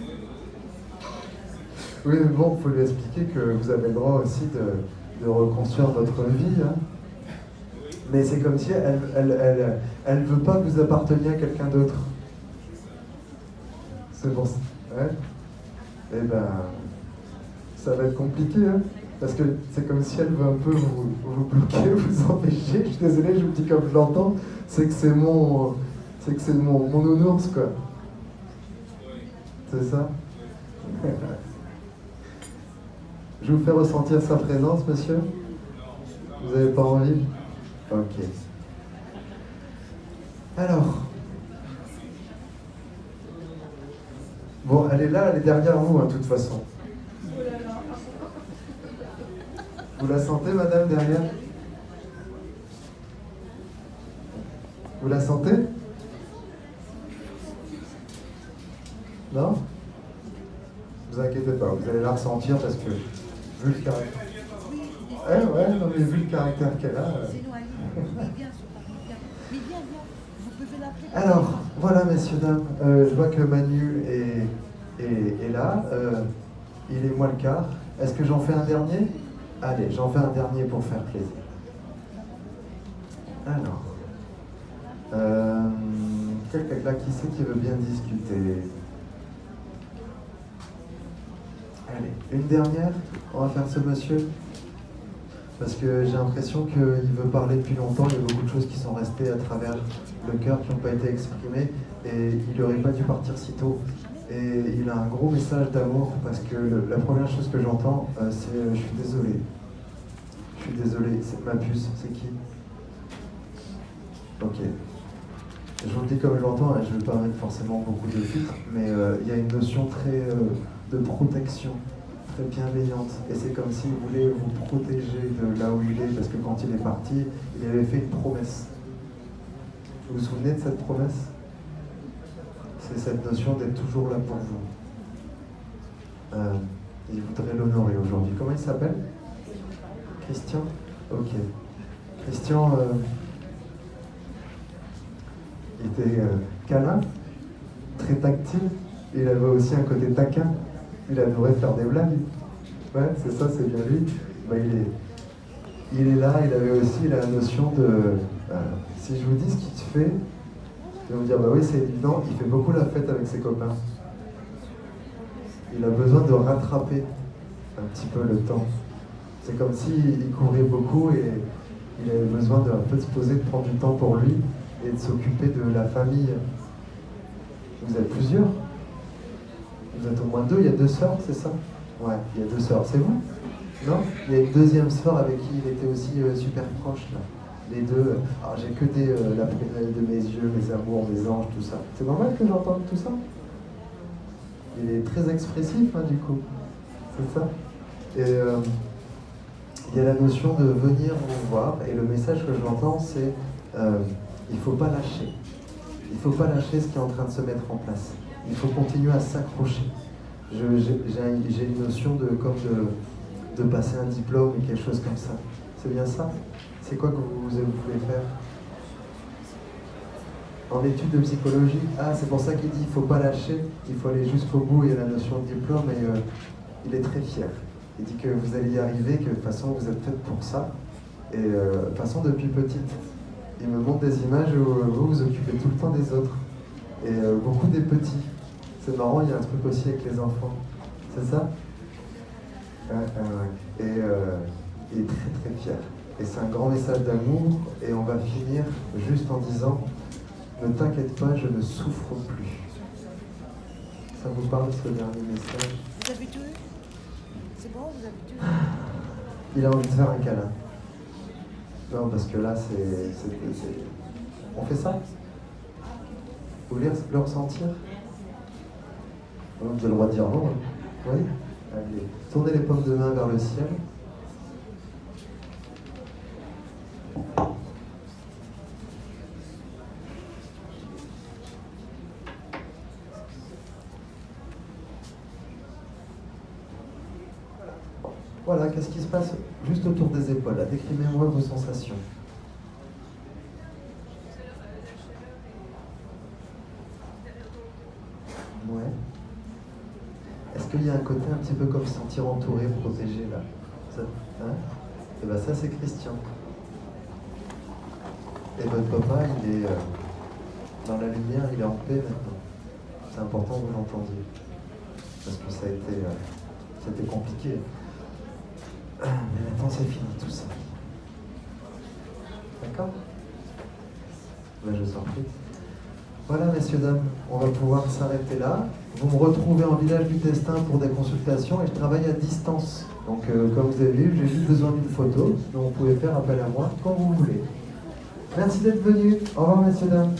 Oui, mais bon, il faut lui expliquer que vous avez le droit aussi de reconstruire votre vie. Hein. Mais c'est comme si elle veut pas que vous apparteniez à quelqu'un d'autre. C'est bon. Ouais. Eh ben, ça va être compliqué, hein. Parce que c'est comme si elle veut un peu vous bloquer, vous empêcher. Je suis désolé, je vous dis comme je l'entends. C'est que c'est mon nounours, quoi. C'est ça? Je vous fais ressentir sa présence, monsieur? Vous n'avez pas envie? Ok. Alors. Bon, elle est là, elle est derrière vous, hein, de toute façon. Vous la sentez, madame, derrière? Vous la sentez? Non? Vous inquiétez pas, vous allez la ressentir parce que, vu le caractère... Ouais, non, mais vu le caractère qu'elle a... C'est nous, allez. Oui, viens, mais viens. Vous pouvez Alors, voilà, messieurs, dames, je vois que Manu est là. Il est moins le quart. Est-ce que j'en fais un dernier? Allez, j'en fais un dernier pour faire plaisir. Alors, quelqu'un là, qui c'est qui veut bien discuter? Allez, une dernière? On va faire ce monsieur? Parce que j'ai l'impression qu'il veut parler depuis longtemps, il y a beaucoup de choses qui sont restées à travers le cœur, qui n'ont pas été exprimées, et il n'aurait pas dû partir si tôt. Et il a un gros message d'amour, parce que la première chose que j'entends, c'est « je suis désolé ». Je suis désolé, c'est ma puce, c'est qui? Ok. Je vous le dis comme je l'entends, je ne vais pas mettre forcément beaucoup de filtres, mais il y a une notion très de protection, très bienveillante. Et c'est comme s'il voulait vous protéger de là où il est, parce que quand il est parti, il avait fait une promesse. Vous vous souvenez de cette promesse? C'est cette notion d'être toujours là pour vous. Il voudrait l'honorer aujourd'hui. Comment il s'appelle? Christian? Ok. Christian, il était câlin, très tactile. Il avait aussi un côté taquin. Il adorait faire des blagues. Ouais, c'est ça, c'est bien lui. Bah, il est là, il avait aussi la notion de... si je vous dis ce qu'il te fait, vous allez me dire, bah oui, c'est évident, il fait beaucoup la fête avec ses copains. Il a besoin de rattraper un petit peu le temps. C'est comme s'il courait beaucoup et il avait besoin d'un peu de se poser, de prendre du temps pour lui et de s'occuper de la famille. Vous êtes plusieurs? Vous êtes au moins deux, il y a 2 sœurs, c'est ça? Ouais, il y a 2 sœurs, c'est vous? Non? Il y a une deuxième sœur avec qui il était aussi super proche, là. Les deux, alors j'ai que la prunelle de mes yeux, mes amours, mes anges, tout ça. C'est normal que j'entende tout ça? Il est très expressif, hein, du coup. C'est ça? Et il y a la notion de venir vous voir, et le message que je l'entends, c'est il ne faut pas lâcher. Il ne faut pas lâcher ce qui est en train de se mettre en place. Il faut continuer à s'accrocher. J'ai une notion de passer un diplôme et quelque chose comme ça. C'est bien ça? C'est quoi que vous voulez faire? En études de psychologie? Ah, c'est pour ça qu'il dit il ne faut pas lâcher, il faut aller jusqu'au bout. Il y a la notion de diplôme et il est très fier. Il dit que vous allez y arriver, que de toute façon vous êtes faite pour ça. Et de toute façon, depuis petite, il me montre des images où vous vous occupez tout le temps des autres. Et beaucoup des petits. C'est marrant, il y a un truc aussi avec les enfants. C'est ça? Et il est très très fier. Et c'est un grand message d'amour. Et on va finir juste en disant ne t'inquiète pas, je ne souffre plus. Ça vous parle ce dernier message? Vous avez tout eu? C'est bon, vous avez tout eu? Il a envie de faire un câlin. Non, parce que là, on fait ça? Vous voulez le ressentir? Vous avez le droit de dire non. Hein. Oui? Allez. Tournez les paumes de main vers le ciel. Voilà, qu'est-ce qui se passe juste autour des épaules là? Décrivez-moi vos sensations. Ouais. Est-ce qu'il y a un côté un petit peu comme se sentir entouré, protégé là? Ça, hein? Et bien ça c'est Christian. Et votre papa il est dans la lumière, il est en paix maintenant. C'est important que vous l'entendiez. Parce que ça a été compliqué. Mais maintenant c'est fini tout ça. D'accord? Ben, je vous en prie. Voilà, messieurs, dames, on va pouvoir s'arrêter là. Vous me retrouvez en Village du Testin pour des consultations et je travaille à distance. Donc, comme vous avez vu, j'ai juste besoin d'une photo. Donc, vous pouvez faire appel à moi quand vous voulez. Merci d'être venus. Au revoir, messieurs, dames.